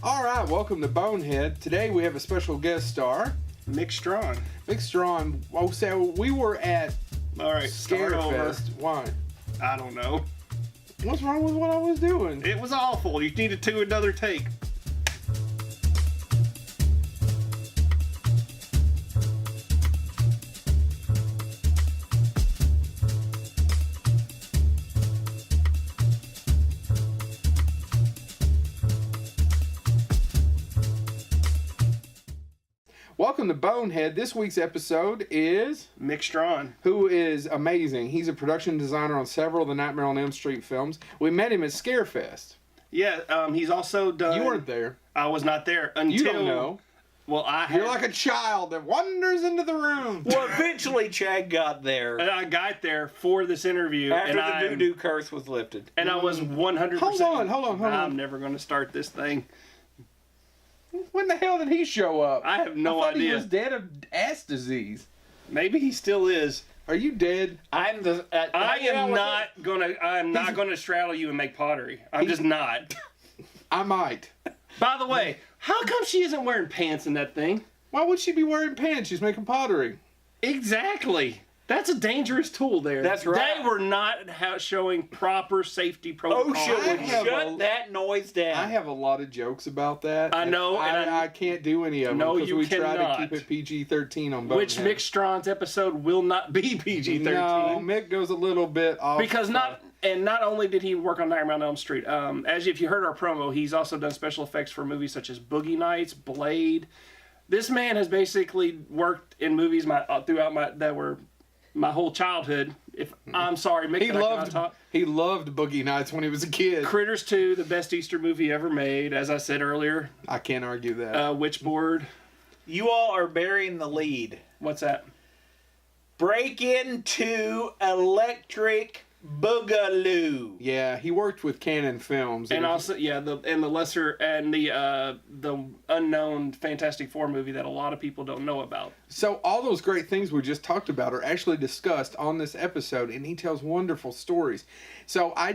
All right, welcome to Bonehead. Today we have a special guest star, Mick Strawn. Mick Strawn. Oh, so we were at All right, start over. Scarefest. Why? I don't know. What's wrong with what I was doing? It was awful. You needed to do another take. Welcome to Bonehead. This week's episode is... Mick Strawn. Who is amazing. He's a production designer on several of the Nightmare on Elm Street films. We met him at Scarefest. Yeah, he's also done... You weren't there. I was not there until... You don't know. Well, You're like a child that wanders into the room. Well, eventually Chad got there. And I got there for this interview. After and the voodoo curse was lifted. And I was 100%... Hold on. I'm never going to start this thing. When the hell did he show up? I have no I thought idea. he was dead of ass disease. Maybe he still is. Are you dead? I am not gonna straddle you and make pottery. I'm just not. I might. By the way, how come she isn't wearing pants in that thing? Why would she be wearing pants? She's making pottery. Exactly. That's a dangerous tool there. That's right. They were not showing proper safety protocols. Shut that noise down. I have a lot of jokes about that. I know, and I can't do any of them No, because you we try cannot. to keep it PG-13 on both. Which Mick Strawn's episode will not be PG-13. No, Mick goes a little bit off. Because not only did he work on Nightmare on Elm Street, if you heard our promo, he's also done special effects for movies such as Boogie Nights, Blade. This man has basically worked in movies throughout my whole childhood. I'm sorry, Mick. He loved Boogie Nights when he was a kid. Critters 2, the best Easter movie ever made, as I said earlier. I can't argue that. Witchboard. You all are burying the lead. What's that? Break into Electric Boogaloo. Yeah, he worked with Canon Films, And also, the lesser and the unknown Fantastic Four movie that a lot of people don't know about. So all those great things we just talked about are actually discussed on this episode, and he tells wonderful stories. So I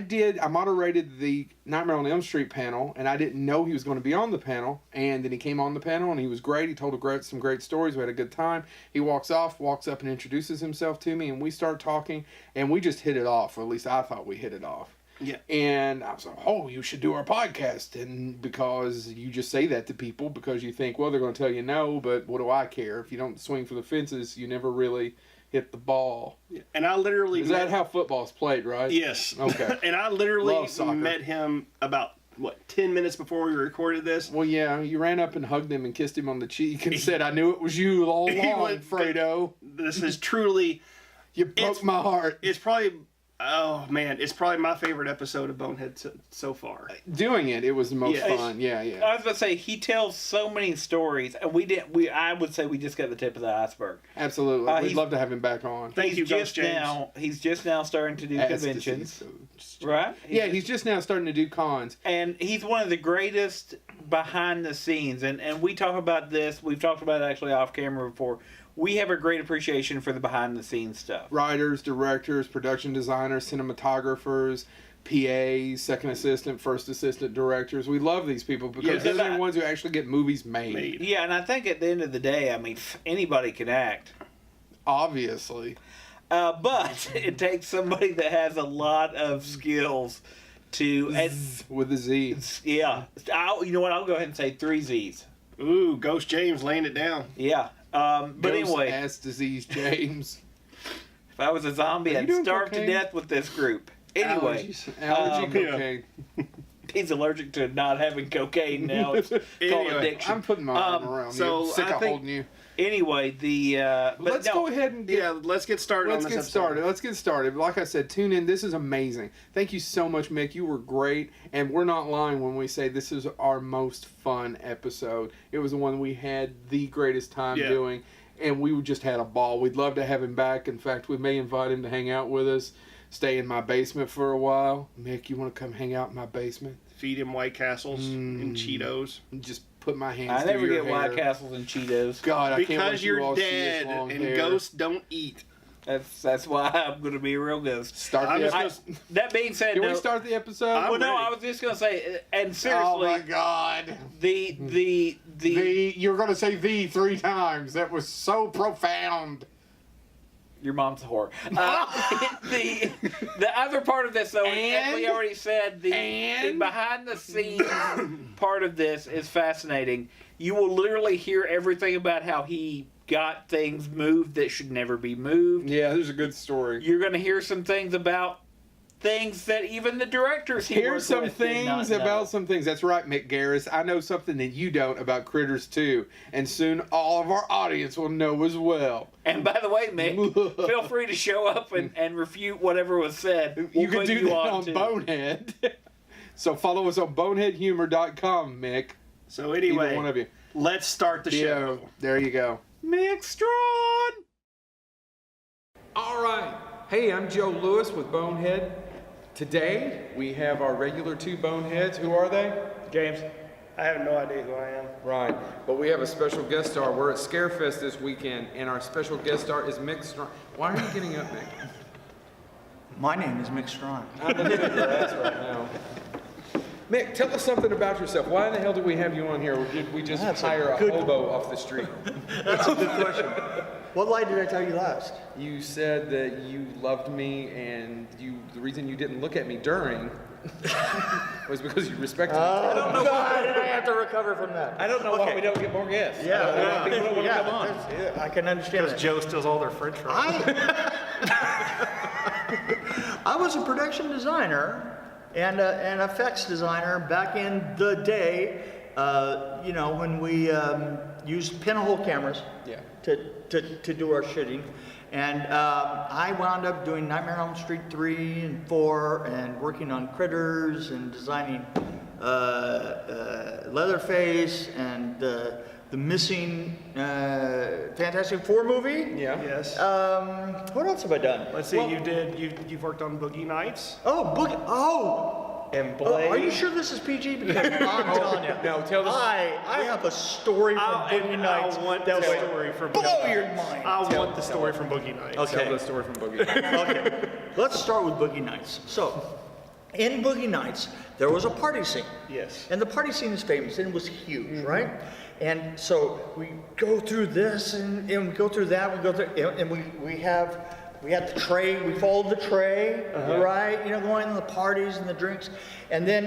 moderated the Nightmare on Elm Street panel, and I didn't know he was going to be on the panel, and then he came on the panel, and he was great. He told some great stories. We had a good time. He walks up and introduces himself to me, and we start talking, and we just hit it off, or at least I thought we hit it off. Yeah. And I was like, oh, you should do our podcast. And because you just say that to people because you think, well, they're going to tell you no, but what do I care? If you don't swing for the fences, you never really hit the ball. Yeah. And I literally... Is that how football's played, right? Yes. Okay. And I literally met him about, 10 minutes before we recorded this? Well, yeah, you ran up and hugged him and kissed him on the cheek and said, I knew it was you all along, Fredo. This is truly... You broke my heart. It's probably... Oh, man. It's probably my favorite episode of Bonehead so far. Doing it was the most fun. Yeah. I was about to say, he tells so many stories, and I would say we just got the tip of the iceberg. Absolutely. We'd love to have him back on. Thank you, Ghost James. He's just now starting to do conventions. Right? He's just now starting to do cons. And he's one of the greatest behind the scenes. And we talk about this. We've talked about it actually off camera before. We have a great appreciation for the behind the scenes stuff. Writers, directors, production designers, cinematographers, PAs, second assistant, first assistant directors. We love these people because they're the ones who actually get movies made. Yeah, and I think at the end of the day, I mean, anybody can act. Obviously. But it takes somebody that has a lot of skills to... with a Z. Yeah. You know what? I'll go ahead and say 3 Zs. Ooh, Ghost James laying it down. Yeah. But anyway... Ass disease, James. If I was a zombie, I'd starve to death with this group. Anyway. Allergy cocaine. He's allergic to not having cocaine now. It's called addiction. I'm putting my arm around you. Sick of holding you. Anyway, let's go ahead and let's get started. Let's get started. Like I said, tune in. This is amazing. Thank you so much, Mick. You were great, and we're not lying when we say this is our most fun episode. It was the one we had the greatest time doing, and we just had a ball. We'd love to have him back. In fact, we may invite him to hang out with us. Stay in my basement for a while. Mick, you want to come hang out in my basement? Feed him White Castles and Cheetos. Just put my hands I through never your get hair. White Castles and Cheetos. God, I can't because wait you're all dead see his long and hair. ghosts don't eat. That's why I'm going to be a real ghost. That being said, Can we start the episode? I was just going to say, and seriously, oh my God, you're going to say the 3 times. That was so profound. Your mom's a whore. The other part of this, though, as we already said, the behind the scenes part of this is fascinating. You will literally hear everything about how he got things moved that should never be moved. Yeah, there's a good story. You're going to hear some things about things that even the directors Here's some things about some things. That's right, Mick Garris. I know something that you don't about Critters 2, and soon all of our audience will know as well. And by the way, Mick, feel free to show up and refute whatever was said. You can do that on Bonehead. So follow us on boneheadhumor.com, Mick. So anyway, either one of you. Let's start the show. There you go. Mick Strawn! All right. Hey, I'm Joe Lewis with Bonehead. Today, we have our regular 2 Boneheads. Who are they? James, I have no idea who I am. Right. But we have a special guest star. We're at Scarefest this weekend, and our special guest star is Mick Strawn. Why are you getting up, Mick? My name is Mick Strawn. I'm looking at your ass right now. Mick, tell us something about yourself. Why in the hell did we have you on here? Or did we just hire a hobo off the street? That's a good question. What lie did I tell you last? You said that you loved me, and the reason you didn't look at me during was because you respected me. I don't know why did I have to recover from that. I don't know why we don't get more guests. Yeah, people don't want to come on. I can understand that. Joe steals all their French fries. I was a production designer and an effects designer back in the day, when we used pinhole cameras to do our shooting. And I wound up doing Nightmare on Elm Street 3 and 4 and working on Critters and designing Leatherface and the missing Fantastic Four movie. Yeah. Yes. What else have I done? Let's see. You've worked on Boogie Nights. Oh, Boogie. Oh. And Blade. Are you sure this is PG? Because I'm telling you. No, tell us. I have a story from Boogie Nights that will blow your mind. I want the story from Boogie Nights. Okay. Tell the story from Boogie. Okay. Let's start with Boogie Nights. So, in Boogie Nights, there was a party scene. Yes. And the party scene is famous, and it was huge, right? And so we go through this, and we go through that, and we had the tray, we followed the tray, right? Going to the parties and the drinks. And then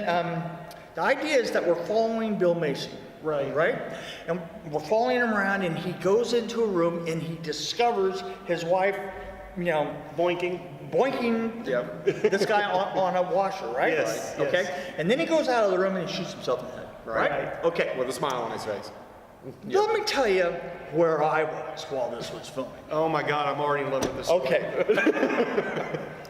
the idea is that we're following Bill Macy. Right? And we're following him around, and he goes into a room, and he discovers his wife, boinking this guy on a washer, right? Yes. Okay? Yes. And then he goes out of the room, and he shoots himself in the head. Right? Okay. With a smile on his face. Let me tell you where I was while this was filming. Oh my God, I'm already in love with this. Okay.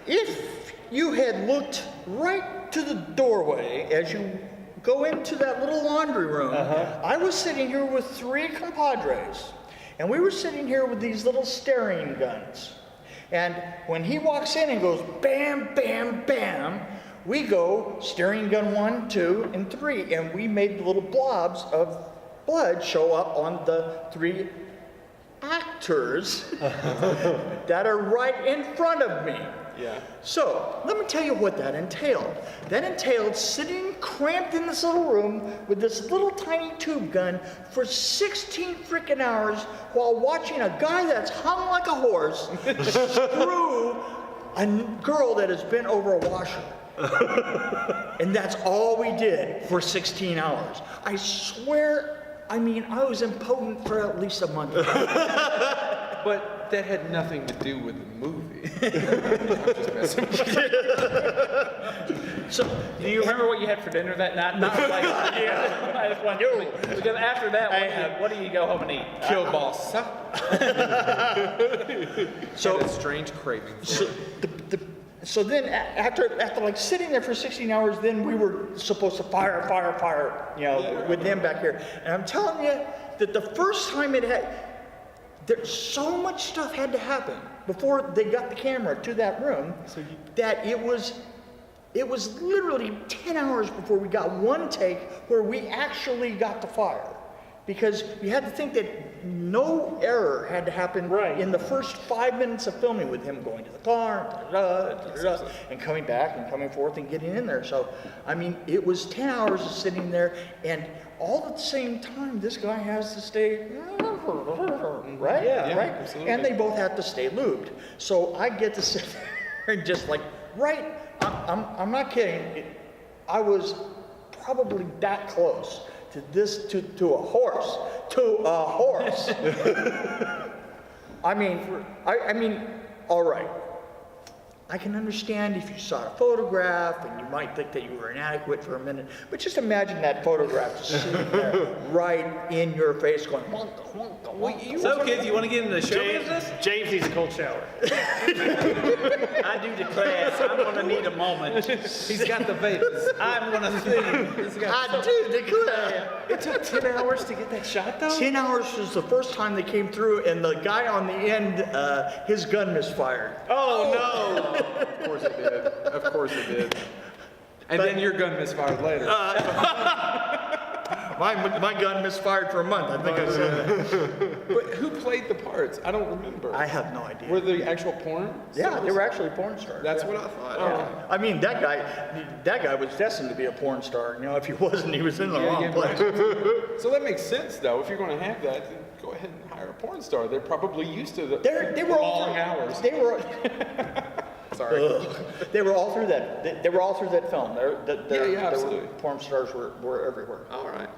If you had looked right to the doorway as you go into that little laundry room, I was sitting here with 3 compadres, and we were sitting here with these little staring guns. And when he walks in and goes bam, bam, bam, we go staring gun 1, 2, and 3, and we made little blobs of blood show up on the 3 actors that are right in front of me. Yeah. So, let me tell you what that entailed. That entailed sitting cramped in this little room with this little tiny tube gun for 16 freaking hours while watching a guy that's hung like a horse screw a girl that has been over a washer. And that's all we did for 16 hours. I swear, I was impotent for at least a month. But that had nothing to do with the movie. I'm just messing with you. So, do you remember what you had for dinner that night? Not like, I just want you. Because after that, what do you go home and eat? Kielbasa. So a strange craving. So then, after like sitting there for 16 hours, then we were supposed to fire, with them back here. And I'm telling you that the first time there's so much stuff had to happen before they got the camera to that room that it was literally 10 hours before we got one take where we actually got to fire. Because you had to think that no error had to happen in the first 5 minutes of filming with him going to the car, and coming back and coming forth and getting in there. So, I mean, it was 10 hours of sitting there, and all at the same time, this guy has to stay, right? Yeah, right? absolutely. And they both have to stay lubed. So I get to sit there and just like, I'm not kidding. I was probably that close to this, to a horse. I mean, all right. I can understand if you saw a photograph and you might think that you were inadequate for a minute, but just imagine that photograph just sitting there right in your face going, wonka, wonka, wonka. So, kids, you want to get into the show business? James needs a cold shower. I do declare I'm going to need a moment. He's got the vapors. I'm going to sing. I do declare. It took 10 hours to get that shot, though? 10 hours was the first time they came through, and the guy on the end, his gun misfired. Oh, no. Of course it did. Of course it did. And then your gun misfired later. My gun misfired for a month. I think I said that. But who played the parts? I don't remember. I have no idea. Were they actual porn? Yeah, they were actually porn stars. That's yeah. what I thought. Yeah. I mean, that guy was destined to be a porn star. You know, if he wasn't, he was in the wrong place. So that makes sense, though. If you're going to have that, then go ahead and hire a porn star. They're probably used to They were all long through, hours. They were. Sorry. They were all through that. They were all through that film. Absolutely. Porn stars were everywhere. All right.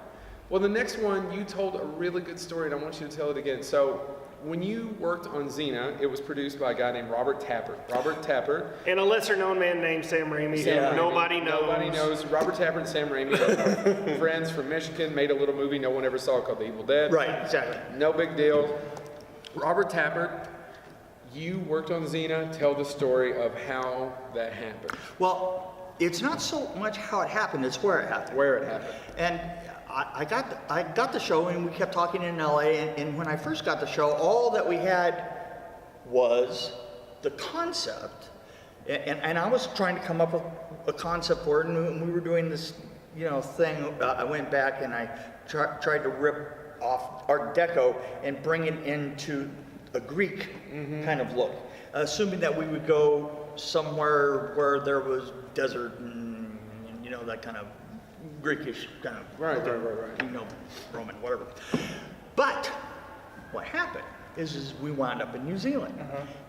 Well, the next one, you told a really good story, and I want you to tell it again. So, when you worked on Xena, it was produced by a guy named Robert Tappert. Robert Tappert. And a lesser-known man named Sam Raimi, who nobody knows. Nobody knows. Robert Tappert and Sam Raimi are friends from Michigan, made a little movie no one ever saw called The Evil Dead. Right, exactly. No big deal. Robert Tappert, you worked on Xena. Tell the story of how that happened. Well, it's not so much how it happened; it's where it happened. Where it happened. And I got the show, and we kept talking in LA. And when I first got the show, all that we had was the concept, and I was trying to come up with a concept for it. And we were doing this, thing. I went back and I tried to rip off Art Deco and bring it into a Greek kind of look, assuming that we would go somewhere where there was desert and that kind of Greekish kind of Right. Roman, whatever. But what happened is we wound up in New Zealand,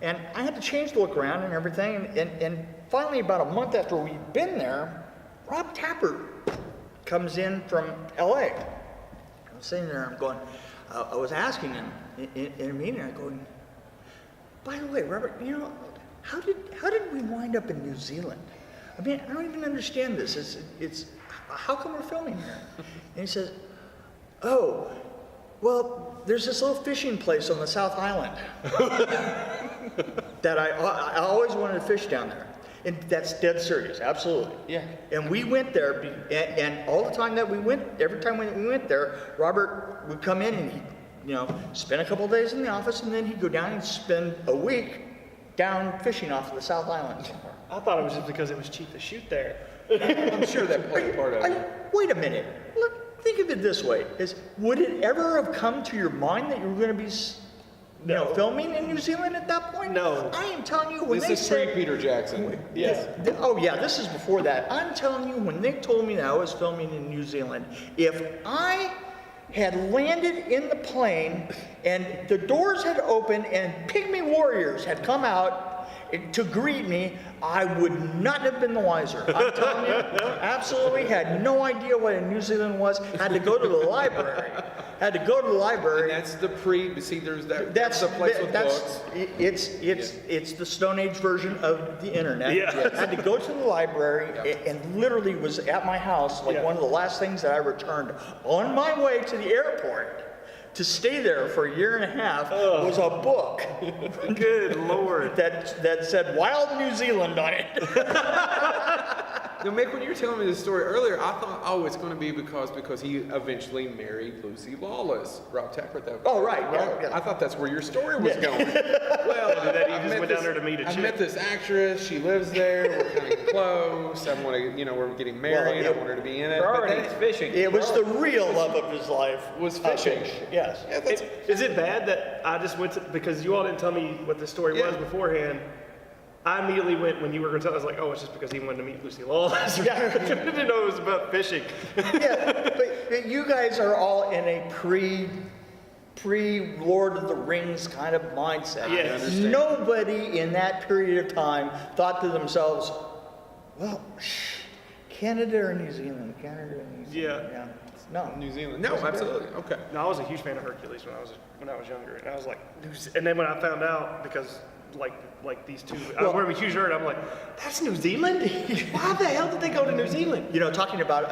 and I had to change the look around and everything. And finally, about a month after we'd been there, Rob Tappert comes in from L.A. I'm sitting there, I'm going. I was asking him in a meeting. I'm going. By the way, Robert, how did we wind up in New Zealand? I mean, I don't even understand this. It's how come we're filming here? And he says, oh, well, there's this little fishing place on the South Island that I always wanted to fish down there. And that's dead serious, absolutely. Yeah. And we went there, and all the time that we went, every time we went there, Robert would come in and he'd, spend a couple of days in the office, and then he'd go down and spend a week down fishing off of the South Island somewhere. I thought it was just because it was cheap to shoot there. I'm sure that played a part of it. Wait a minute. Look, think of it this way: would it ever have come to your mind that you were going to be, filming in New Zealand at that point? No. I am telling you, when This they is said, pre-Peter Jackson. Yes. Oh yeah, this is before that. I'm telling you, when they told me that I was filming in New Zealand, if I had landed in the plane and the doors had opened and pygmy warriors had come out to greet me, I would not have been the wiser. I'm telling you, absolutely had no idea what New Zealand was. Had to go to the library. And that's the see, there's that. That's the place with books. It's the Stone Age version of the internet. Yeah. Had to go to the library and literally was at my house, like one of the last things that I returned on my way to the airport to stay there for a year and a half was a book. Good Lord. That said Wild New Zealand on it. Now, Mick, when you were telling me this story earlier, I thought, oh, it's going to be because he eventually married Lucy Lawless. Rob Tapper, that. Oh, right. Yeah. I thought that's where your story was going. Well, that he just went down there to meet a I chick. met this actress. She lives there. We're kind of close. I want to, we're getting married. I want her to be in it. They're But already then fishing. It was the real love of his life. was fishing. Yes. Yeah, that's, Is it bad that I just went to, because you all didn't tell me what the story was Yeah. beforehand, I immediately went, when you were going to tell, I was like, oh, it's just because he wanted to meet Lucy Lawless. Yeah. I didn't know it was about fishing. Yeah, but you guys are all in a pre Lord of the Rings kind of mindset. Yeah, I understand. Nobody in that period of time thought to themselves, well, Canada or New Zealand? Canada or New Zealand? Yeah. No. New Zealand. No, absolutely. Okay. No, I was a huge fan of Hercules when I was younger, and I was like, and then when I found out, because like these two, I wear a huge nerd, I'm like, that's New Zealand? Why the hell did they go to New Zealand? Talking about,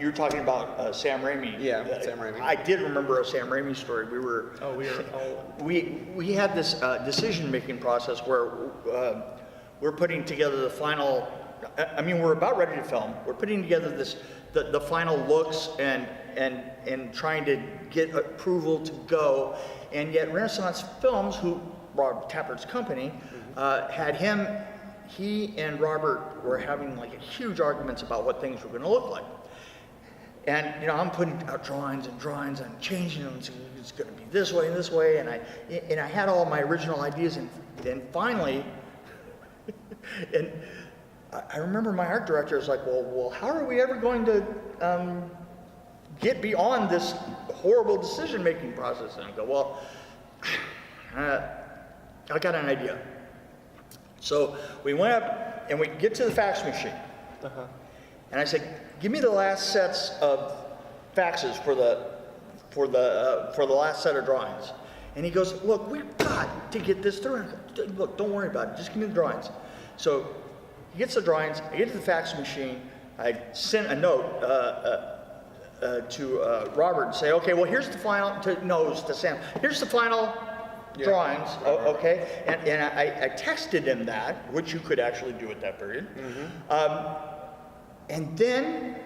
you were talking about Sam Raimi. Yeah, Sam Raimi. I did remember a Sam Raimi story. We had this decision-making process where we're putting together the final. I mean, we're about ready to film. We're putting together the final looks and trying to get approval to go. And yet, Renaissance Films, who Rob Tappert's company, had him. He and Robert were having like huge arguments about what things were going to look like. And I'm putting out drawings and changing them. It's going to be this way and this way. And I had all my original ideas. And finally, and I remember my art director was like, well, how are we ever going to get beyond this horrible decision-making process? And I go, well, I got an idea. So we went up and we get to the fax machine. And I said, give me the last sets of faxes for the last set of drawings. And he goes, look, we've got to get this through. And I go, look, don't worry about it. Just give me the drawings. So he gets the drawings. I get to the fax machine. I sent a note to Robert and say, okay, well, here's the final, to Sam. Here's the final drawings, okay? And I texted him that, which you could actually do at that period. And then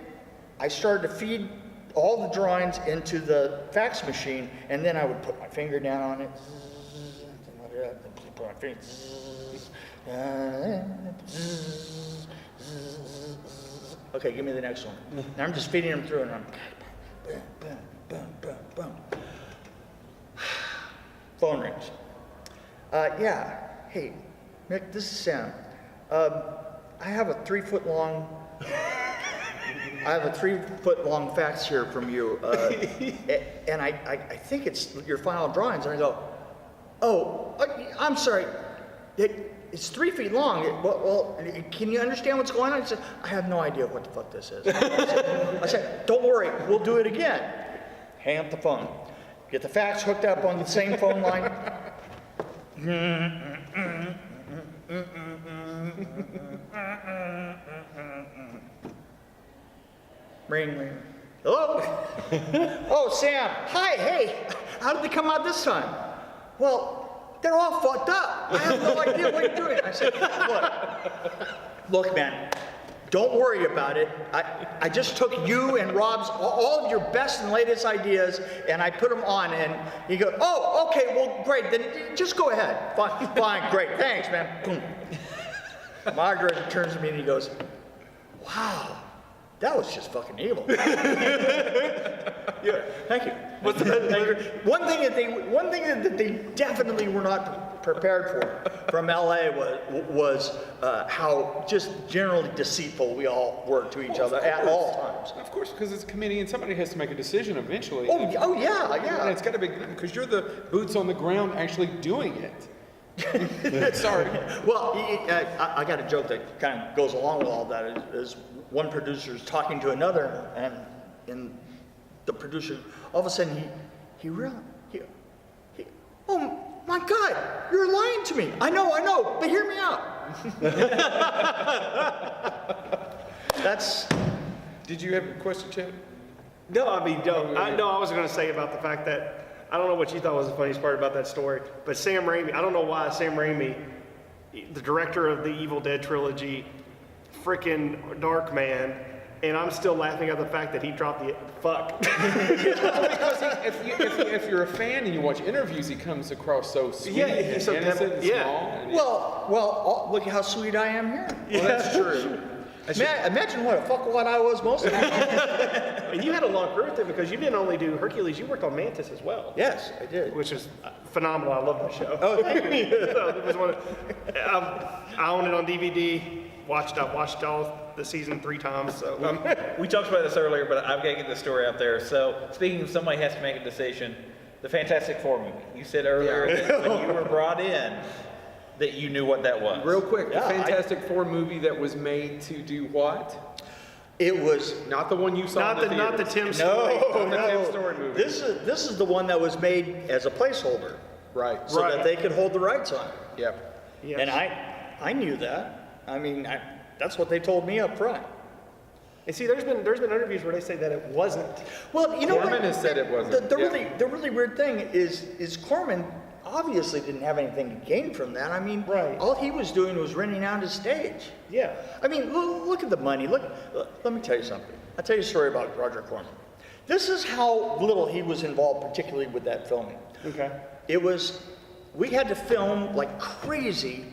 I started to feed all the drawings into the fax machine, and then I would put my finger down on it. Put my finger. Okay, give me the next one. Now I'm just feeding them through, and I'm boom, boom, boom, boom. Phone rings. Yeah. Hey, Mick, this is Sam. I have a 3-foot long. I have a 3-foot-long fax here from you, and I think it's your final drawings. And I go, oh, I'm sorry, it's 3 feet long. Well, can you understand what's going on? I said, I have no idea what the fuck this is. I said, don't worry, we'll do it again. Hang up the phone. Get the fax hooked up on the same phone line. Ring, ring. Hello? Oh, Sam. Hi, hey. How did they come out this time? Well, they're all fucked up. I have no idea what you're doing. I said, look, man, don't worry about it. I just took you and Rob's, all of your best and latest ideas, and I put them on, and you go, oh, okay, well, great. Then just go ahead. Fine, great. Thanks, man. Boom. My director turns to me and he goes, wow. That was just fucking evil. Yeah, thank you. One thing that they definitely were not prepared for from LA was how just generally deceitful we all were to each other at all times. Of course, because it's a comedian, somebody has to make a decision eventually. Oh yeah. And it's got to be, because you're the boots on the ground actually doing it. Sorry. Well, I got a joke that kind of goes along with all that. Is one producer's talking to another, and the producer, all of a sudden, he realized, oh my God, you're lying to me. I know, but hear me out. That's. Did you have a question, Chad? No, I mean, I was going to say about the fact that, I don't know what you thought was the funniest part about that story, but Sam Raimi, I don't know why Sam Raimi, the director of the Evil Dead trilogy, freaking Dark Man, and I'm still laughing at the fact that he dropped the fuck. Because if you're a fan and you watch interviews, he comes across so sweet and he's so innocent and yeah. small. And Well, look at how sweet I am here. well, that's true. Imagine what a fuckwad I was most of the time. And you had a long career with it because you didn't only do Hercules, you worked on Mantis as well. Yes, I did. Which is phenomenal. I love that show. Oh, thank you. So it was I own it on DVD. I've watched all the season 3 times. So We talked about this earlier, but I've got to get the story out there. So, speaking of somebody has to make a decision, the Fantastic Four movie. You said earlier that when you were brought in, that you knew what that was. Real quick, Yeah, the Fantastic Four movie that was made to do what? It was Not the one you saw in the not the theaters. Tim Story. Not the Tim Story movie. This is the one that was made as a placeholder, Right. so that they could hold the rights on it. Yep. Yes. And I knew that. I mean, that's what they told me up front. And see, there's been interviews where they say that it wasn't. Well, you know Corman what? has said it wasn't. The Yeah. really weird thing is Corman obviously didn't have anything to gain from that. I mean, Right. all he was doing was renting out his stage. Yeah. I mean, look at the money. Let me tell you something. I'll tell you a story about Roger Corman. This is how little he was involved, particularly with that filming. Okay. We had to film like crazy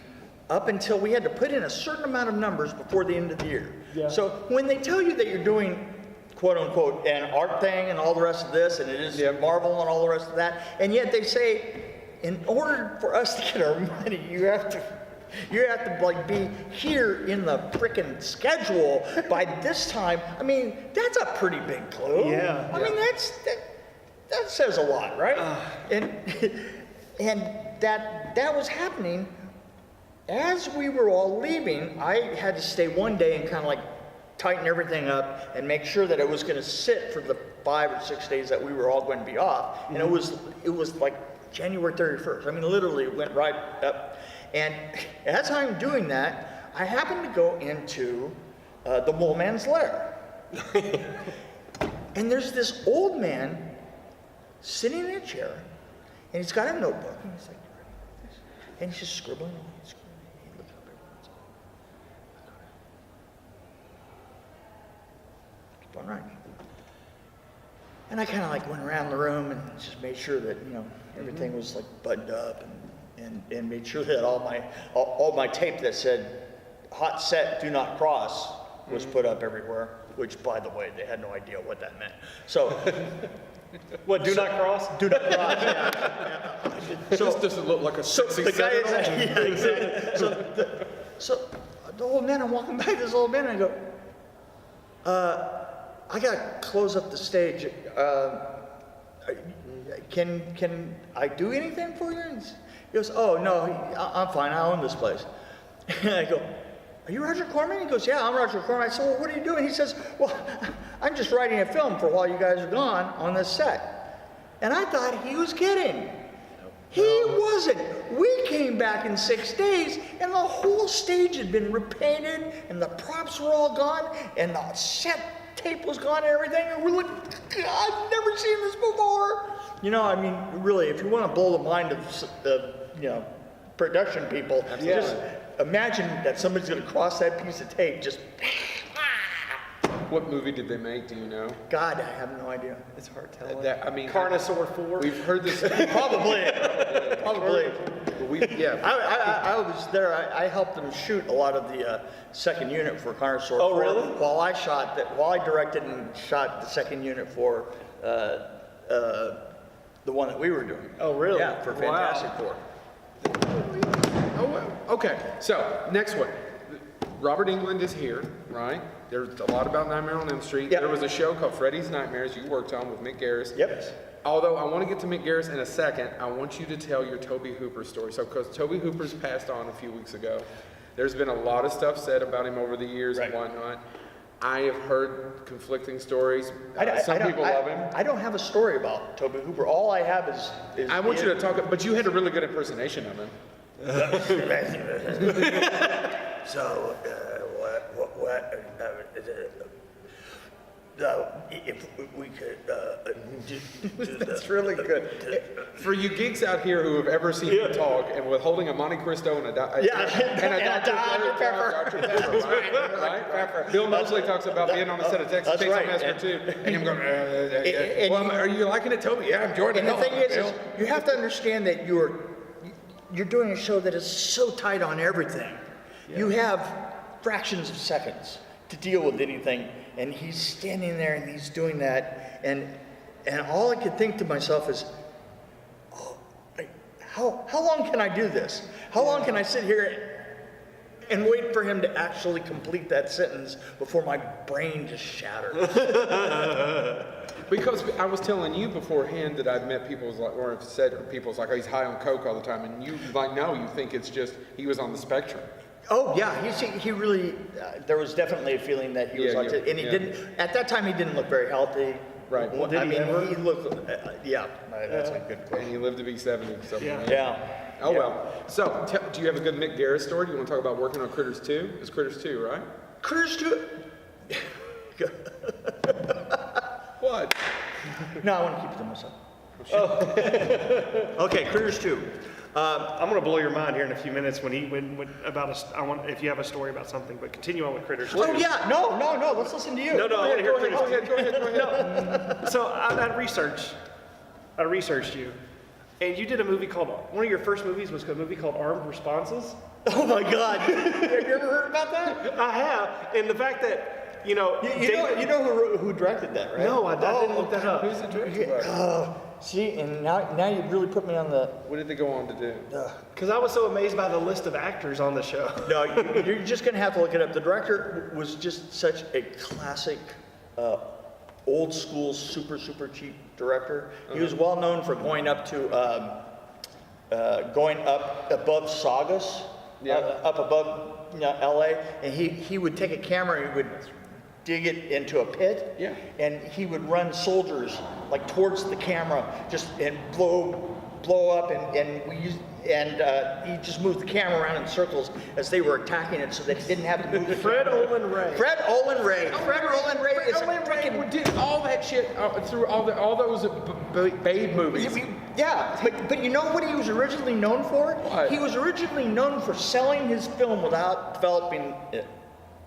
up until we had to put in a certain amount of numbers before the end of the year. Yeah. So when they tell you that you're doing quote unquote an art thing and all the rest of this, and it is Marvel and all the rest of that, and yet they say, in order for us to get our money, you have to like be here in the frickin' schedule by this time. I mean, that's a pretty big clue. Yeah. I mean, that says a lot, right? And that was happening as we were all leaving. I had to stay one day and kind of like tighten everything up and make sure that it was going to sit for the 5 or 6 days that we were all going to be off. And it was like January 31st. I mean, literally it went right up. And as I'm doing that, I happened to go into the mole man's lair. And there's this old man sitting in a chair, and he's got a notebook, and he's like, and he's just scribbling away. He looks up everyone's keep on writing. And I kind of like went around the room and just made sure that, you know, everything was like buttoned up, and made sure that all my tape that said hot set do not cross was put up everywhere, which by the way, they had no idea what that meant. So What, do not cross? do not cross, yeah. This doesn't look like a So sexy the guy is, Sentinel. yeah, exactly. So the old man, I'm walking by this old man, and I go, I gotta close up the stage. Can I do anything for you? And he goes, oh no, I'm fine. I own this place. And I go, are you Roger Corman? He goes, yeah, I'm Roger Corman. I said, well, what are you doing? He says, well, I'm just writing a film for while you guys are gone on this set. And I thought he was kidding. He wasn't. We came back in 6 days, and the whole stage had been repainted, and the props were all gone, and the set tape was gone and everything, and we're like, I've never seen this before. You know, I mean, really, if you want to blow the mind of production people, just imagine that somebody's going to cross that piece of tape, just, What movie did they make? Do you know? God, I have no idea. It's hard telling. I mean, Carnosaur 4. we've heard this. Probably. Yeah. I was there. I helped them shoot a lot of the second unit for Carnosaur. Oh, 4, really? While I directed and shot the second unit for the one that we were doing. Oh, really? Yeah, for Fantastic Four. Oh, okay. So, next one. Robert Englund is here, right? There's a lot about Nightmare on Elm Street. Yep. There was a show called Freddy's Nightmares you worked on with Mick Garris. Yep. Although I want to get to Mick Garris in a second, I want you to tell your Tobe Hooper story. So, because Tobe Hooper's passed on a few weeks ago, there's been a lot of stuff said about him over the years and whatnot. I have heard conflicting stories. Some people love him. I don't have a story about Tobe Hooper. All I have is I want you to talk, but you had a really good impersonation of him. So, if we could do That's really good. For you geeks out here who have ever seen me talk and with holding a Monte Cristo and a Dr. Pepper. Right? Bill Moseley talks about being on the set of Texas Chainsaw Massacre 2, and him going, are you liking it, Toby? Yeah, I'm enjoying it. And the thing is you have to understand that you're doing a show that is so tight on everything. Yeah. You have fractions of seconds to deal with anything, and he's standing there and he's doing that, and all I could think to myself is, how long can I do this? How long can I sit here and wait for him to actually complete that sentence before my brain just shatters? Because I was telling you beforehand that I'd met people or have said people's like, oh, he's high on coke all the time, and you no, you think it's just he was on the spectrum. Oh yeah, he really. There was definitely a feeling that he was autistic, and he didn't. At that time, he didn't look very healthy. Right. Well, he looked. That's a good question. And he lived to be 70. So Yeah. Oh well. So, do you have a good Mick Garris story? Do you want to talk about working on Critters 2? It's Critters 2, right? Critters 2. What? No, I want to keep it to myself. Okay, Critters 2. I'm going to blow your mind here in a few minutes if you have a story about something, but continue on with Critters 2. Oh yeah, no, let's listen to you. No, I want to hear Critters 2. Go ahead. No. So I researched you, and you did a movie called, one of your first movies was a movie called Armed Responses. Oh my God, have you ever heard about that? I have, and the fact that, you know who directed that, right? No, I didn't look that up. Who's the director? See, and now you really put me on the. What did they go on to do? Because I was so amazed by the list of actors on the show. No, you're just going to have to look it up. The director was just such a classic, old school, super cheap director. He was well known for going up above Saugus, up above L.A. And he would take a camera and he would dig it into a pit, and he would run soldiers like towards the camera, and blow up, and he just moved the camera around in circles as they were attacking it, so that he didn't have to move. Fred Olin Ray. Fred Olin Ray is freaking did all that shit through all those Babe movies. Yeah, but you know what he was originally known for? What? He was originally known for selling his film without developing it.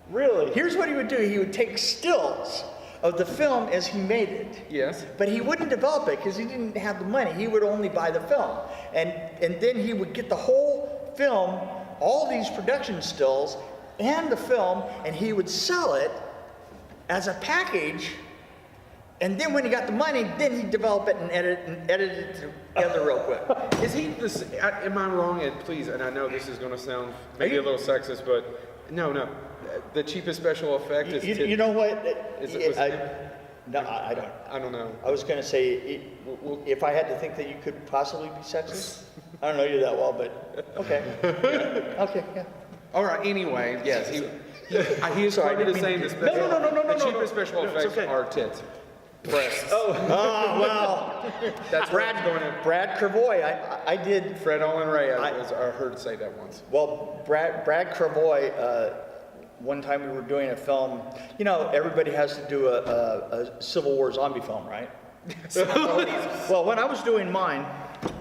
Really? Here's what he would do. He would take stills of the film as he made it. Yes. But he wouldn't develop it because he didn't have the money. He would only buy the film. And then he would get the whole film, all these production stills, and the film, and he would sell it as a package. And then when he got the money, then he'd develop it and edit it together real quick. Is he this? Am I wrong? And please, and I know this is going to sound maybe a little sexist, but no. The cheapest special effect is. You know what? I don't know. I was going to say, if I had to think that you could possibly be sexist, I don't know you that well, but okay. Okay, yeah. All right. Anyway, yes, he is quoted as saying the cheapest special effects are tits. Breasts. Well, that's Brad Cravoy. I did. Fred Olin Ray. I heard say that once. Well, Brad Cravoy. One time we were doing a film. You know, everybody has to do a Civil War zombie film, right? Well, when I was doing mine,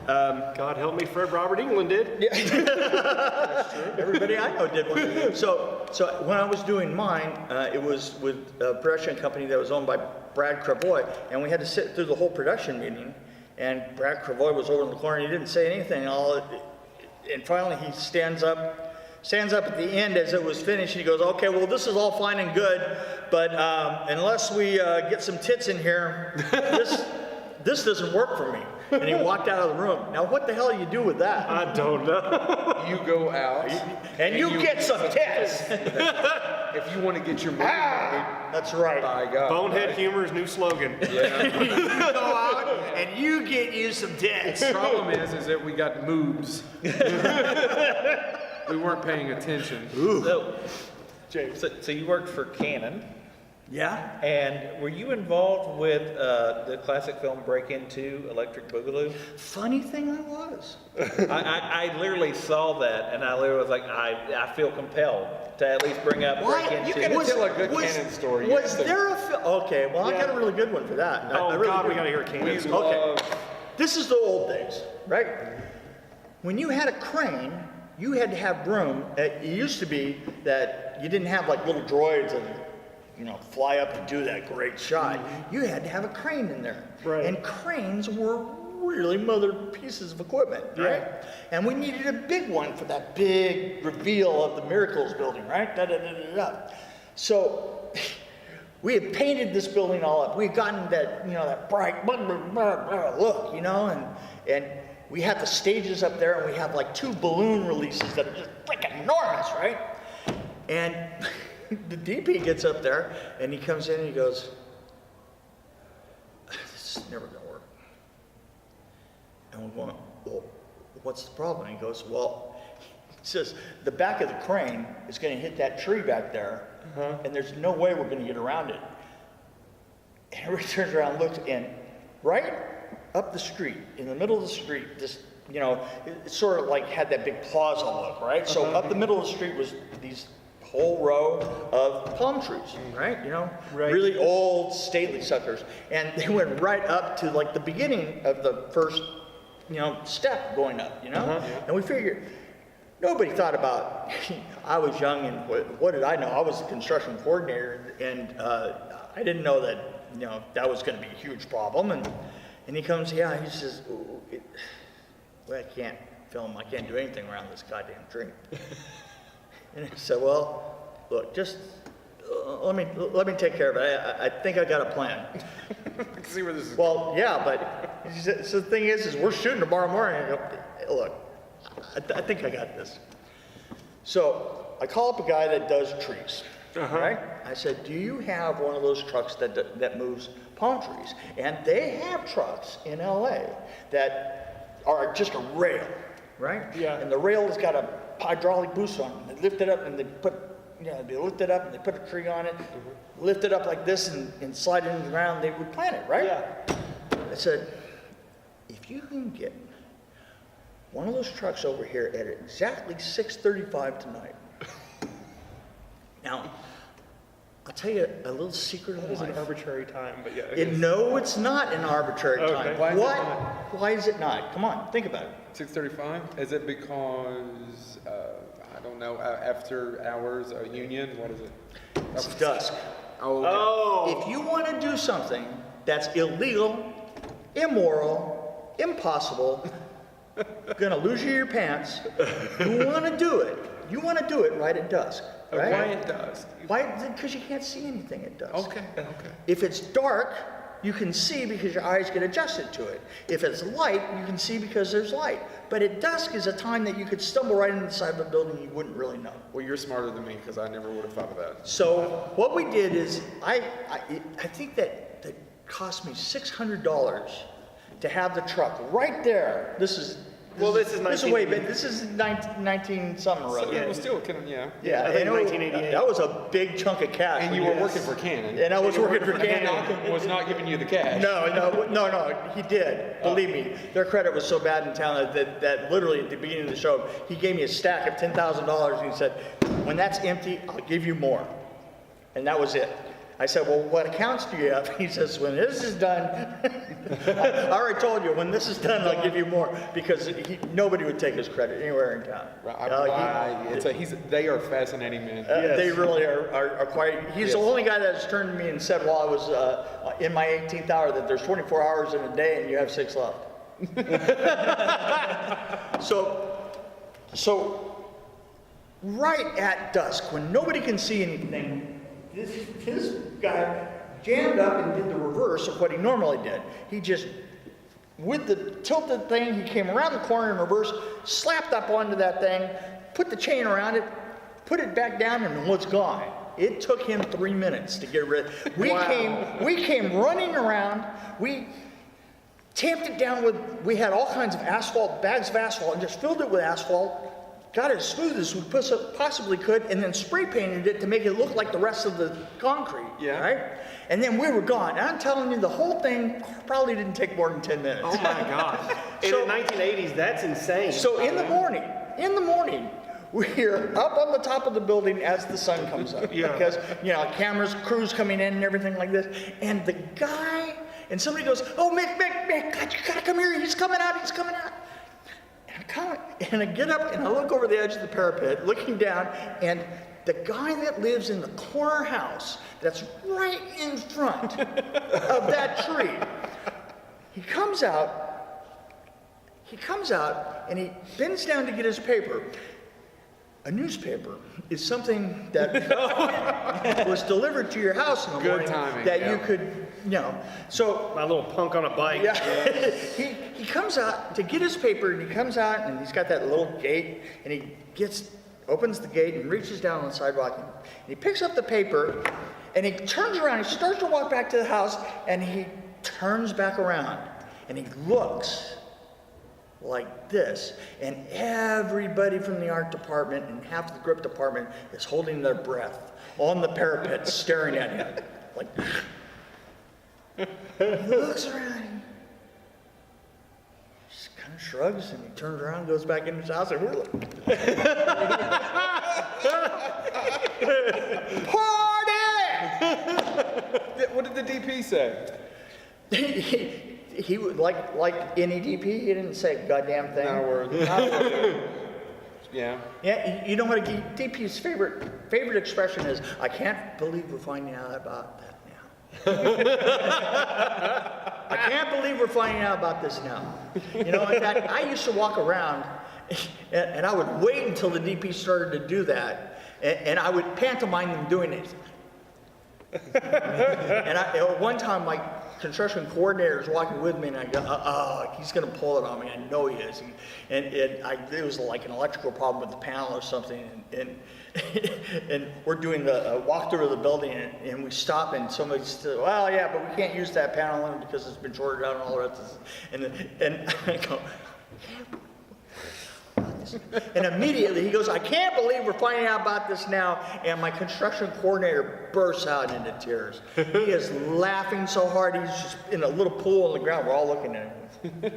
God help me, Robert Englund did. Yeah. That's true. Everybody I know did one. So when I was doing mine, it was with a production company that was owned by Brad Cravoy, and we had to sit through the whole production meeting. And Brad Cravoy was over in the corner. And he didn't say anything. And finally, he stands up at the end as it was finished. He goes, "Okay, well, this is all fine and good, but unless we get some tits in here, this doesn't work for me." And he walked out of the room. Now, what the hell do you do with that? I don't know. You go out and you get some tits. If you want to get your money made, that's right. By God. Bonehead Humor's new slogan. Yeah. You go out and you get you some tits. The problem is that we got moves. We weren't paying attention. So you worked for Canon. Yeah. And were you involved with the classic film Break Into Electric Boogaloo? Funny thing, I was. I literally saw that, and I literally was like, I feel compelled to at least bring up Why? Break You Into. gotta tell a good canon story. Was there a film? Okay, well, I got a really good one for that. Oh, I really God, do. we got to hear a canon. We story. Okay. This is the old days, right? When you had a crane, you had to have room. It used to be that you didn't have like little droids and, fly up and do that great shot. You had to have a crane in there. Right. And cranes were really mother pieces of equipment, right? And we needed a big one for that big reveal of the Miracles building, right? So we had painted this building all up. We had gotten that, that bright look, and we had the stages up there, and we have like 2 balloon releases that are just freaking enormous, right? And the DP gets up there, and he comes in and he goes, "This is never gonna work." And we're going, "Well, what's the problem?" And he goes, "Well," he says, "the back of the crane is gonna hit that tree back there, and there's no way we're gonna get around it." And everybody turns around and looks, and right up the street, in the middle of the street, this, it sort of like had that big plaza look, right? So up the middle of the street was these whole row of palm trees, right? Really old, stately suckers. And they went right up to like the beginning of the first, step going up, And we figured, nobody thought about, I was young, and what did I know? I was the construction coordinator, and I didn't know that, that was going to be a huge problem. And he comes, he says, "Well, I can't film, I can't do anything around this goddamn tree." And I said, "Well, look, just let me take care of it. I think I got a plan." I can see where this is. Well, yeah, but so the thing is we're shooting tomorrow morning. I go, "Look, I think I got this." So I call up a guy that does trees, right? I said, "Do you have one of those trucks that moves palm trees?" And they have trucks in LA that are just a rail, right? Yeah. And the rail has got a hydraulic boost on it. They lift it up and they put, they lift it up and they put a tree on it, lift it up like this and slide it into the ground. They would plant it, right? Yeah. I said, "If you can get one of those trucks over here at exactly 6:35 tonight." Now, I'll tell you a little secret of It's an life. arbitrary time, but yeah. No, it's not an arbitrary Okay. time. Why is it What? not? Why is it not? Come on, think about it. 6:35? Is it because, I don't know, after hours, union? What is it? It's dusk. Oh, okay. Oh. If you want to do something that's illegal, immoral, impossible, gonna lose your pants, you want to do it. You want to do it right at dusk, right? Why it does? Why? Because you can't see anything at dusk. Okay. If it's dark, you can see because your eyes get adjusted to it. If it's light, you can see because there's light. But at dusk is a time that you could stumble right into the side of a building and you wouldn't really know. Well, you're smarter than me because I never would have thought of that. So what we did is, I think that cost me $600 to have the truck right there. This is This is way back. This is 19 something or So other. it was still kind of, yeah. Yeah, I think and it was- 1988. That was a big chunk of cash. And you were working for Canon. And I was working for Canon Canon. was not giving you the cash. No, he did. Believe me, their credit was so bad in town that literally at the beginning of the show, he gave me a stack of $10,000 and he said, "When that's empty, I'll give you more." And that was it. I said, "Well, what accounts do you have?" He says, "When this is done," I already told you, "When this is done, I'll give you more," because nobody would take his credit anywhere in town. They are fascinating men. They really are quite. He's the only guy that's turned to me and said while I was in my 18th hour that there's 24 hours in a day and you have 6 left. So right at dusk, when nobody can see anything, his guy jammed up and did the reverse of what he normally did. He just, with the tilted thing, he came around the corner in reverse, slapped up onto that thing, put the chain around it, put it back down, and it was gone. It took him 3 minutes to get rid. We came running around. We tamped it down with. We had all kinds of asphalt, bags of asphalt, and just filled it with asphalt. got it as smooth as we possibly could, and then spray painted it to make it look like the rest of the concrete. Yeah. Right? And then we were gone. And I'm telling you, the whole thing probably didn't take more than 10 minutes. Oh my gosh. In So- the 1980s, that's insane. So in the morning, we're up on the top of the building as the sun comes up. Yeah. Because, cameras, crews coming in and everything like this. And the guy, and somebody goes, "Oh, Mick, God, you gotta come here. He's coming out. And I get up and I look over the edge of the parapet, looking down, and the guy that lives in the corner house that's right in front of that tree, he comes out and he bends down to get his paper. A newspaper is something that was delivered to your house in the morning timing, that yeah. you could, so My little punk on a bike. yeah. he comes out to get his paper, and he comes out, and he's got that little gate, and he opens the gate and reaches down on the sidewalk, and he picks up the paper, and he turns around, he starts to walk back to the house, and he turns back around, and he looks like this, and everybody from the art department and half the grip department is holding their breath on the parapet, staring at him, like. He looks around, he just kind of shrugs, and he turns around and goes back into his house, and we're like, party! What did the DP say? He would, like any DP, he didn't say a goddamn thing. Not a word. Not a word. Yeah. Yeah, you know what a DP's favorite expression is? I can't believe we're finding out about that now. I can't believe we're finding out about this now. In fact, I used to walk around, and I would wait until the DP started to do that, and I would pantomime them doing it. And at one time, my construction coordinator is walking with me, and I go, he's going to pull it on me. I know he is. And it was like an electrical problem with the panel or something. And we're doing the walkthrough of the building, and we stop, and somebody says, "Well, yeah, but we can't use that panel because it's been shorted out and all the rest of this." And I go, and immediately he goes, "I can't believe we're finding out about this now." And my construction coordinator bursts out into tears. He is laughing so hard, he's just in a little pool on the ground. We're all looking at him.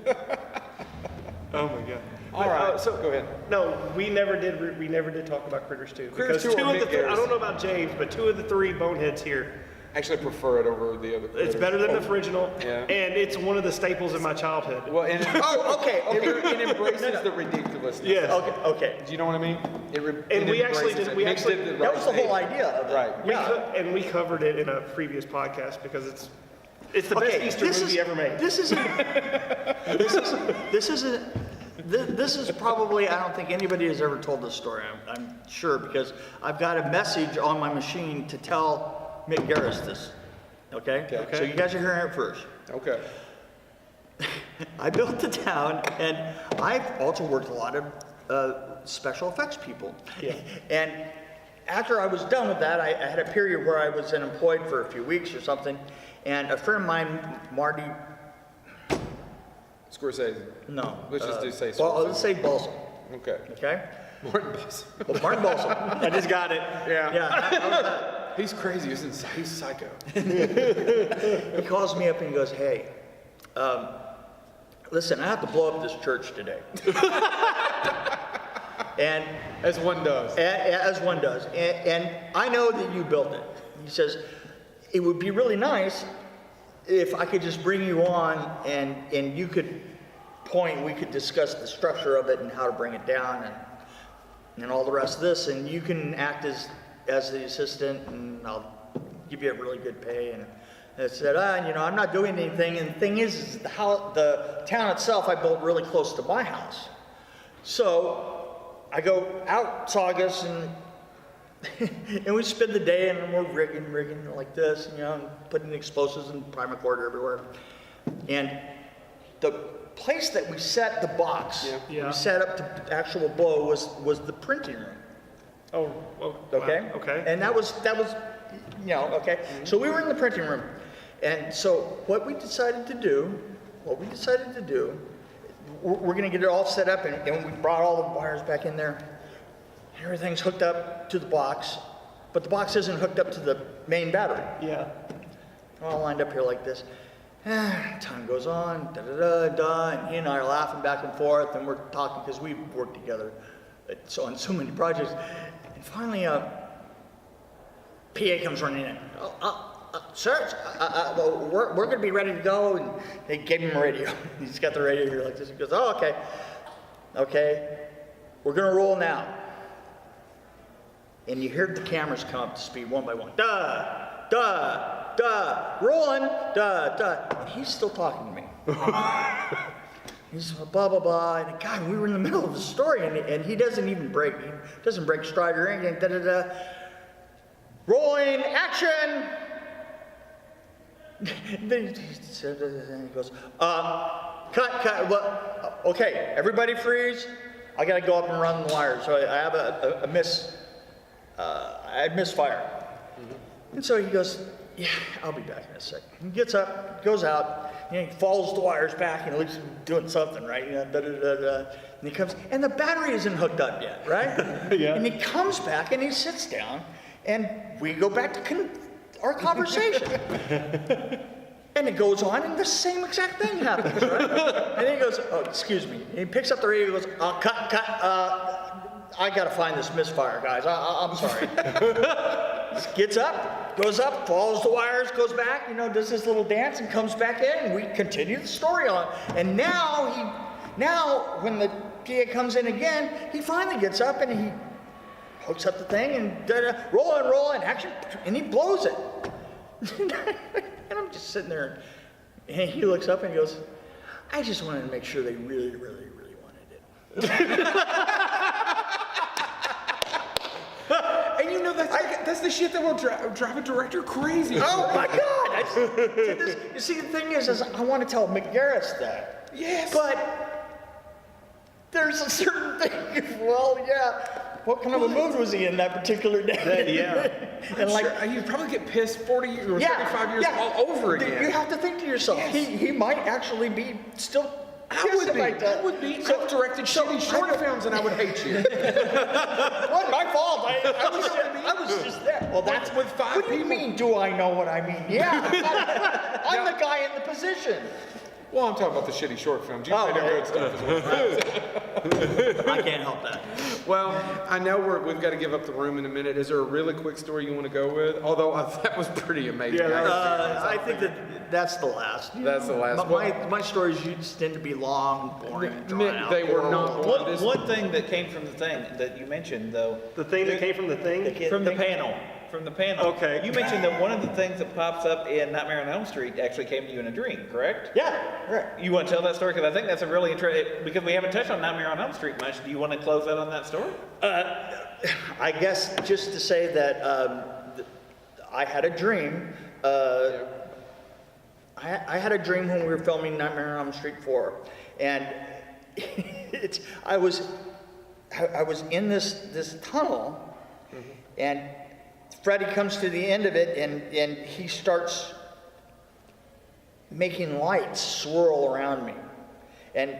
Oh my god. All right. So Go ahead. No, we never did talk about Critters 2. Critters Because 2 two or of the Mick three, I Garris. don't know about James, but 2 of the 3 Boneheads here. Actually, I prefer it over the other. It's better than the original, Yeah. and it's one of the staples of my childhood. Well, and Oh, okay. it embraces the ridiculousness. Yes. Okay. Do you know what I mean? And we actually embraces just- it. we Mick actually- did That was the whole thing. idea of it. Right. Yeah. We covered it in a previous podcast because it's the best Easter movie ever made. This is probably, I don't think anybody has ever told this story, I'm sure, because I've got a message on my machine to tell Mick Garris this. Okay? Okay. So you guys are hearing it first. Okay. I built the town, and I've also worked with a lot of special effects people. Yeah. And after I was done with that, I had a period where I was unemployed for a few weeks or something, and a friend of mine, Marty, Scorsese. no. Let's just do say Well, Scorsese. let's say Balsam, Okay. okay? Martin Boss. Well, Martin Balsam. I just got it. Yeah. He's crazy. He's psycho. He calls me up and he goes, "Hey, listen, I have to blow up this church today." And As one does. as one does. And I know that you built it. He says, "It would be really nice if I could just bring you on and you could we could discuss the structure of it and how to bring it down and all the rest of this, and you can act as the assistant, and I'll give you a really good pay." And I said, I'm not doing anything. And the thing is the town itself I built really close to my house. So I go out Saugus and we spend the day, and we're rigging like this, and putting explosives and primacord everywhere. And the place that we set the box, Yeah. we set up to actual blow was the printing room. Oh, Okay. wow. Okay. And that was okay. So we were in the printing room, and so what we decided to do, we're going to get it all set up, and we brought all the wires back in there. everything's hooked up to the box, but the box isn't hooked up to the main battery. Yeah. We're all lined up here like this. Time goes on, and he and I are laughing back and forth, and we're talking because we've worked together on so many projects. And finally, PA comes running in. Sir, we're going to be ready to go. And they gave him a radio. He's got the radio here like this. He goes, oh, okay. Okay, we're going to roll now. And you hear the cameras come up to speed one by one. Rolling, and he's still talking to me. He's blah, blah, blah, and God, we were in the middle of the story, and he doesn't even break. He doesn't break stride or anything, Rolling, action! Then he goes, cut, well, okay, everybody freeze. I gotta go up and run the wires. So I have I had misfire. And so he goes, yeah, I'll be back in a second. He gets up, goes out, he follows the wires back, and looks doing something, right? And he comes, and the battery isn't hooked up yet, right? Yeah. And he comes back and he sits down, and we go back to our conversation. And it goes on, and the same exact thing happens, right? And he goes, oh, excuse me. And he picks up the radio and goes, cut. I gotta find this misfire, guys. I'm sorry. Gets up, goes up, follows the wires, goes back, does this little dance and comes back in, and we continue the story on. And now when the PA comes in again, he finally gets up and he hooks up the thing and rolling, action, and he blows it. And I'm just sitting there, and he looks up and he goes, I just wanted to make sure they really, really, really wanted it. And that's the shit that will drive a director crazy. Oh my God! You see, the thing is I want to tell McGarris that. Yes. But there's a certain thing. Well, yeah. What kind of a mood was he in that particular day? Yeah. And sure, you'd probably get pissed 40 years or 35 years all over again. You have to think to yourself, he might actually be still. I would be. I've directed shitty short films, and I would hate you. It wasn't my fault. I was just there. Well, that's with 5 people. What do you mean? Do I know what I mean? Yeah, I'm the guy in the position. Well, I'm talking about the shitty short films. You made good stuff as well. I can't help that. Well, I know we've got to give up the room in a minute. Is there a really quick story you want to go with? Although that was pretty amazing. Yeah, I think that's the last. That's the last. My stories used tend to be long, boring, and drawn out. They were not. One thing that came from the thing that you mentioned, though. The thing that came from the thing? From the panel. From the panel. Okay. You mentioned that one of the things that pops up in Nightmare on Elm Street actually came to you in a dream, correct? Yeah, right. You want to tell that story? Because I think that's a really interesting, because we haven't touched on Nightmare on Elm Street much. Do you want to close out on that story? I guess just to say that I had a dream. I had a dream when we were filming Nightmare on Elm Street 4. And I was in this tunnel, and Freddy comes to the end of it, and he starts making lights swirl around me. And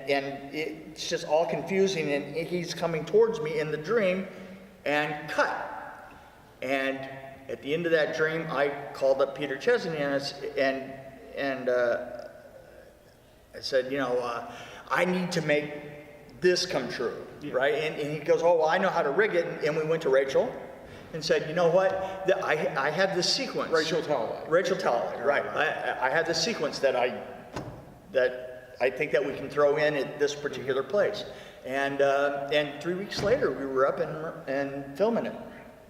it's just all confusing, and he's coming towards me in the dream, and cut. And at the end of that dream, I called up Peter Chesney, and I said, I need to make this come true, right? And he goes, oh, well, I know how to rig it. And we went to Rachel and said, you know what? I have this sequence. Rachel Talway, right. I have this sequence that I think that we can throw in at this particular place. And 3 weeks later, we were up and filming it.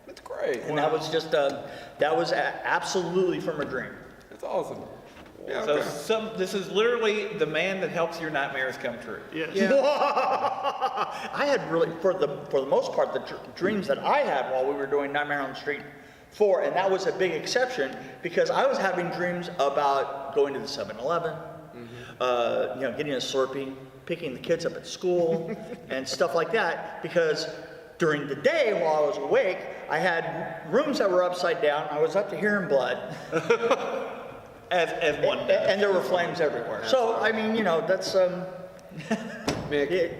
That's great. And that was just, that was absolutely from a dream. That's awesome. Yeah, So this is literally the man that helps your nightmares come true. Yes. Yeah. I had really, for the most part, the dreams that I had while we were doing Nightmare on the Street 4, and that was a big exception because I was having dreams about going to the 7-Eleven, getting a Slurpee, picking the kids up at school, and stuff like that. Because during the day, while I was awake, I had rooms that were upside down. I was up to here in blood. As one does. And there were flames everywhere. So, I mean, that's... Mick,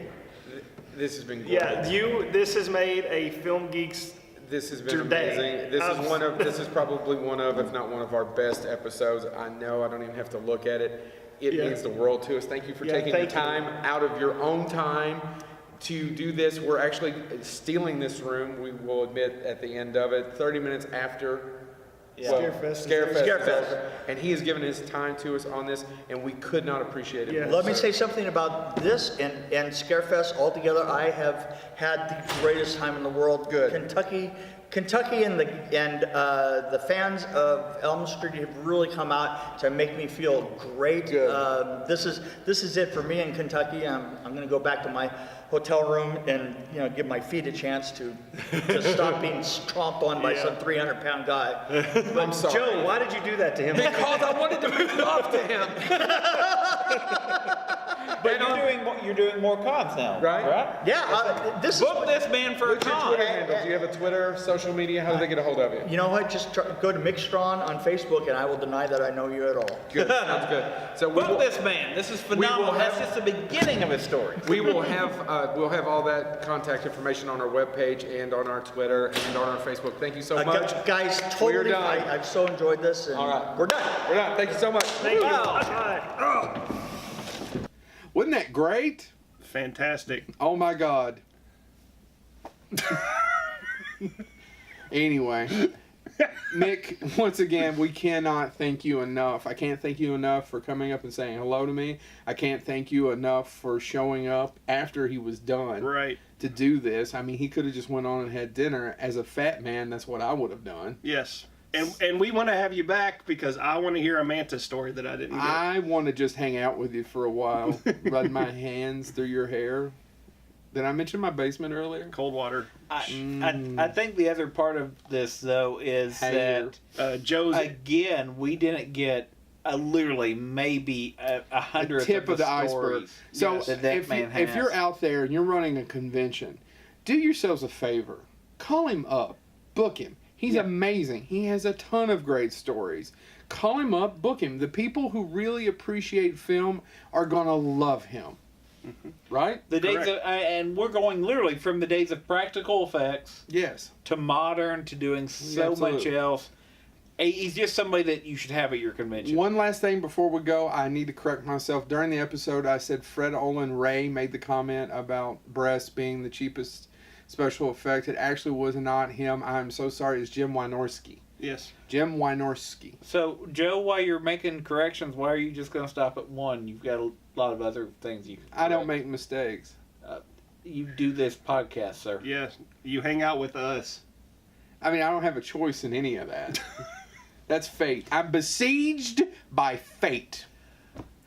This has been great. Yeah, this has made a Film Geeks. This has been Today. amazing. This is probably one of, if not one of our best episodes. I know, I don't even have to look at it. It means the world to us. Thank you for taking the time out of your own time to do this. We're actually stealing this room, we will admit at the end of it, 30 minutes after Scarefest. Scarefest. And he has given his time to us on this, and we could not appreciate it more. Let me say something about this and Scarefest altogether. I have had the greatest time in the world. Good. Kentucky and the fans of Elm Street have really come out to make me feel great. Good. This is it for me in Kentucky. I'm going to go back to my hotel room and give my feet a chance to stop being stomped on by some 300-pound guy. I'm sorry. Joe, why did you do that to him? Because I wanted to move it off to him. But you're doing more cons now, Right? Yeah, this is Book this man for a What's your con. Twitter handle? Do you have a Twitter, social media? How do they get a hold of you? You know what? Just go to Mixtron on Facebook, and I will deny that I know you at all. Good. Sounds good. So Book this man. This is phenomenal. That's just the beginning of his story. we will have we'll have all that contact information on our webpage and on our Twitter and on our Facebook. Thank you so much. Guys, We're totally. done. I've so enjoyed this. And All right. we're done. We're done. Thank you so much. Thank you. Wow. Bye. Wasn't that great? Fantastic. Oh my God. Anyway, Nick, once again, we cannot thank you enough. I can't thank you enough for coming up and saying hello to me. I can't thank you enough for showing up after he was done Right. to do this. I mean, he could have just went on and had dinner. As a fat man, that's what I would have done. Yes. And we want to have you back because I want to hear a Manta story that I didn't get. I want to just hang out with you for a while, run my hands through your hair. Did I mention my basement earlier? Cold water. I think the other part of this, though, is Hair. that, Joe's... again, we didn't get literally maybe a hundredth Tip of the stories iceberg. So if you're out there and you're running a convention, do yourselves a favor. Call him up. Book him. He's amazing. He has a ton of great stories. Call him up. Book him. The people who really appreciate film are going to love him. Mm-hmm. Right? The days of, and we're going literally from the days of practical effects Yes. to modern to doing so much Absolutely. else. He's just somebody that you should have at your convention. One last thing before we go, I need to correct myself. During the episode, I said Fred Olin Ray made the comment about breasts being the cheapest special effect. It actually was not him. I'm so sorry. It's Jim Wynorski. Yes. Jim Wynorski. So, Joe, while you're making corrections, why are you just going to stop at one? You've got a lot of other things you can I don't correct. make mistakes. You do this podcast, sir. Yes. You hang out with us. I mean, I don't have a choice in any of that. That's fate. I'm besieged by fate.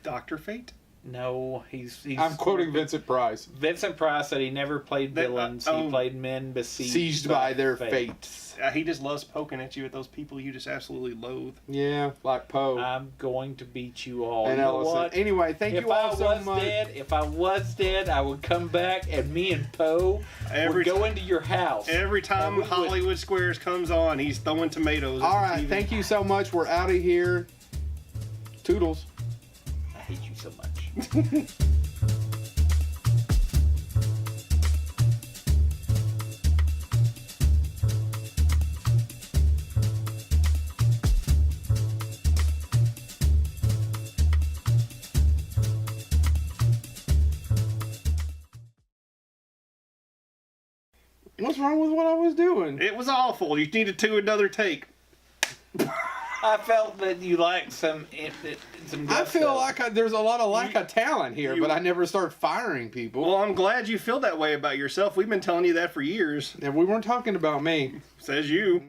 Dr. Fate? No, he's I'm quoting Vincent Price. Vincent Price said he never played villains. He played men besieged Sieged by their fates. He just loves poking at you at those people you just absolutely loathe. Yeah, like Poe I'm going to beat you all. and You know Ellison. what? Anyway, thank If you all I so was much. if I was dead, I would come back and me and Poe would go into your house. Every And time we would- Hollywood Squares comes on, he's throwing tomatoes. All right, thank you so much. We're out of here. Toodles. I hate you so much. What's wrong with what I was doing? It was awful. You needed to another take. I felt that you liked some I feel gusto. like there's a lot of lack of talent here, but I never start firing people. Well, I'm glad you feel that way about yourself. We've been telling you that for years. And we weren't talking about me. Says you.